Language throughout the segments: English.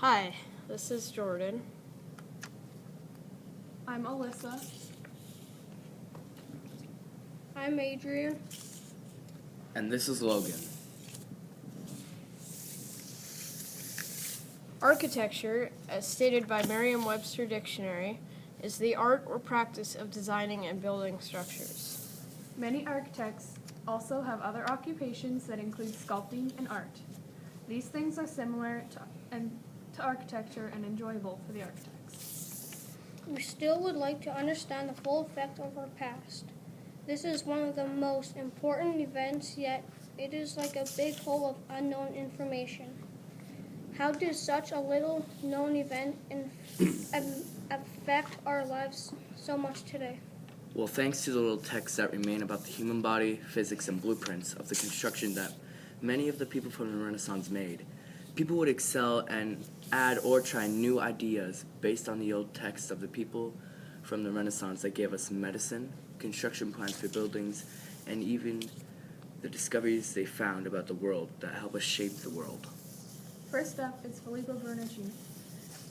Hi, this is Jordan. I'm Alyssa. I'm Adrian. And this is Logan. Architecture, as stated by Merriam-Webster Dictionary, is the art or practice of designing and building structures. Many architects also have other occupations that include sculpting and art. These things are similar to architecture and enjoyable for the architects. We still would like to understand the full effect of our past. This is one of the most important events, yet it is like a big hole of unknown information. How did such a little known event affect our lives so much today? Well, thanks to the little texts that remain about the human body, physics, and blueprints of the construction that many of the people from the Renaissance made, people would excel and add or try new ideas based on the old texts of the people from the Renaissance that gave us medicine, construction plans for buildings, and even the discoveries they found about the world that help us shape the world. First up is Filippo Brunelleschi.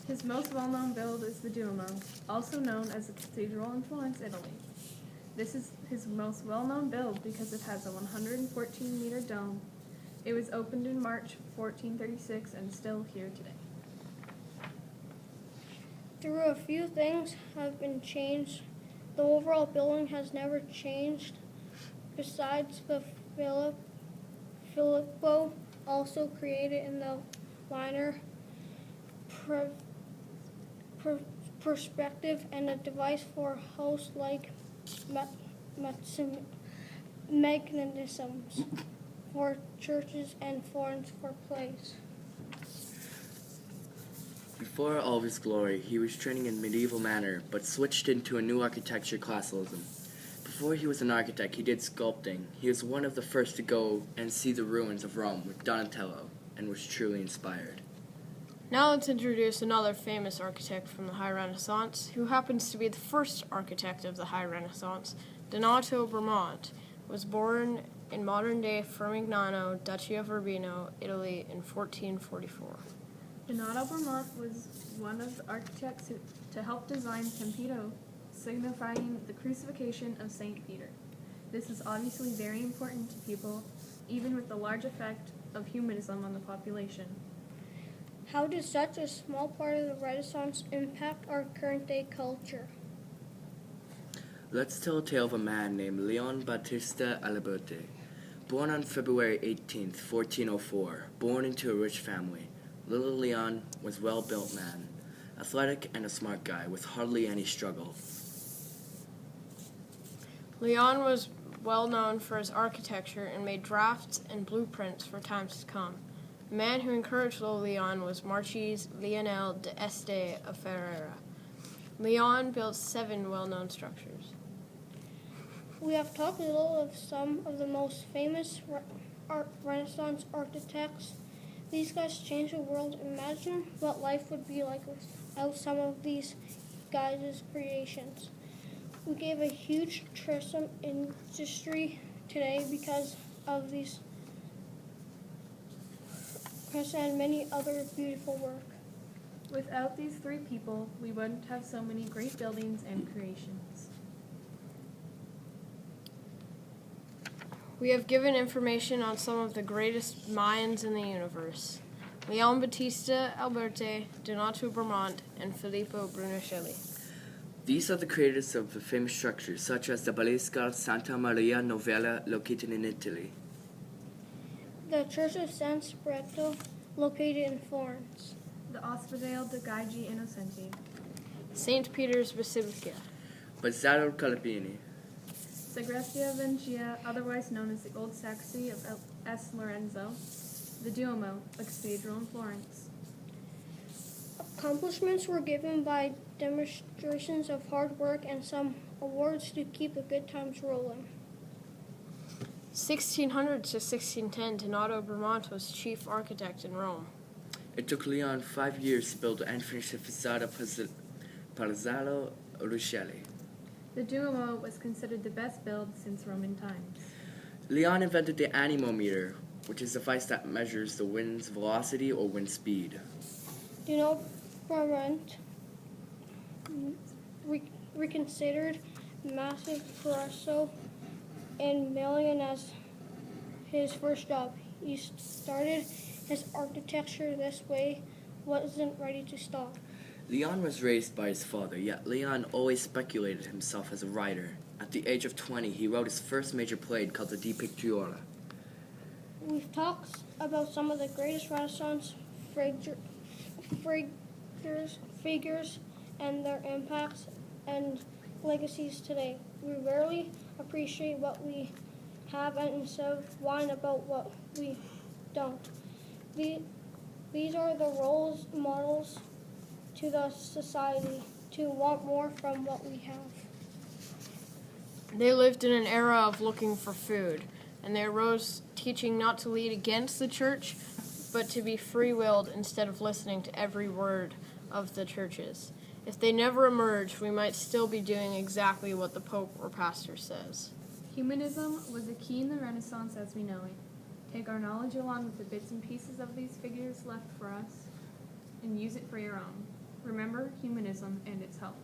His most well-known build is the Duomo, also known as the Cathedral in Florence, Italy. This is his most well-known build because it has a 114-meter dome. It was opened in March 1436 and still here today. Through a few things have been changed, the overall building has never changed. Besides, the Filippo also created in the liner perspective and a device for house-like mechanisms for churches and forms for plays. Before all of his glory, he was training in medieval manner, but switched into a new architecture classicalism. Before he was an architect, he did sculpting. He was one of the first to go and see the ruins of Rome with Donatello, and was truly inspired. Now let's introduce another famous architect from the High Renaissance, who happens to be the first architect of the High Renaissance. Donato Bramante was born in modern-day Fermignano, Duchy of Urbino, Italy in 1444. Donato Bramante was one of the architects to help design Tempio, signifying the crucifixion of St. Peter. This is obviously very important to people, even with the large effect of humanism on the population. How did such a small part of the Renaissance impact our current-day culture? Let's tell a tale of a man named Leon Battista Alberti. Born on February 18, 1404, born into a rich family, little Leon was a well-built man, athletic and a smart guy with hardly any struggle. Leon was well known for his architecture and made drafts and blueprints for times to come. The man who encouraged little Leon was Marquis Lionel d'Este of Ferrara. Leon built 7 well-known structures. We have talked a little of some of the most famous Renaissance architects. These guys changed the world. Imagine what life would be like without some of these guys' creations. We gave a huge tourism industry today because of these and many other beautiful work. Without these 3 people, we wouldn't have so many great buildings and creations. We have given information on some of the greatest minds in the universe: Leon Battista Alberti, Donato Bramante, and Filippo Brunelleschi. These are the creators of the famous structures such as the Basilica Santa Maria Novella located in Italy, The Church of San Spirito, located in Florence, The Ospedale degli Innocenti, St. Peter's Basilica, Bazzaro Calabini, Sagrestia Vencia, otherwise known as the Old Sacristy of S. Lorenzo, the Duomo, a cathedral in Florence. Accomplishments were given by demonstrations of hard work and some awards to keep the good times rolling. 1600 to 1610, Donato Bramante was chief architect in Rome. It took Leon 5 years to build and finish the Facade of Palazzo Ruscelli. The Duomo was considered the best build since Roman times. Leon invented the anemometer, which is a device that measures the wind's velocity or wind speed. Dino Brent reconsidered Massive Presso and Million as his first job. He started his architecture this way, wasn't ready to stop. Leon was raised by his father, yet Leon always speculated himself as a writer. At the age of 20, he wrote his first major play called the Di Pictura. We've talked about some of the greatest Renaissance figures and their impacts and legacies today. We rarely appreciate what we have and instead whine about what we don't. These are the roles models to the society to want more from what we have. They lived in an era of looking for food, and they arose teaching not to lead against the church, but to be free-willed instead of listening to every word of the churches. If they never emerged, we might still be doing exactly what the Pope or pastor says. Humanism was a key in the Renaissance as we know it. Take our knowledge along with the bits and pieces of these figures left for us and use it for your own. Remember humanism and its help.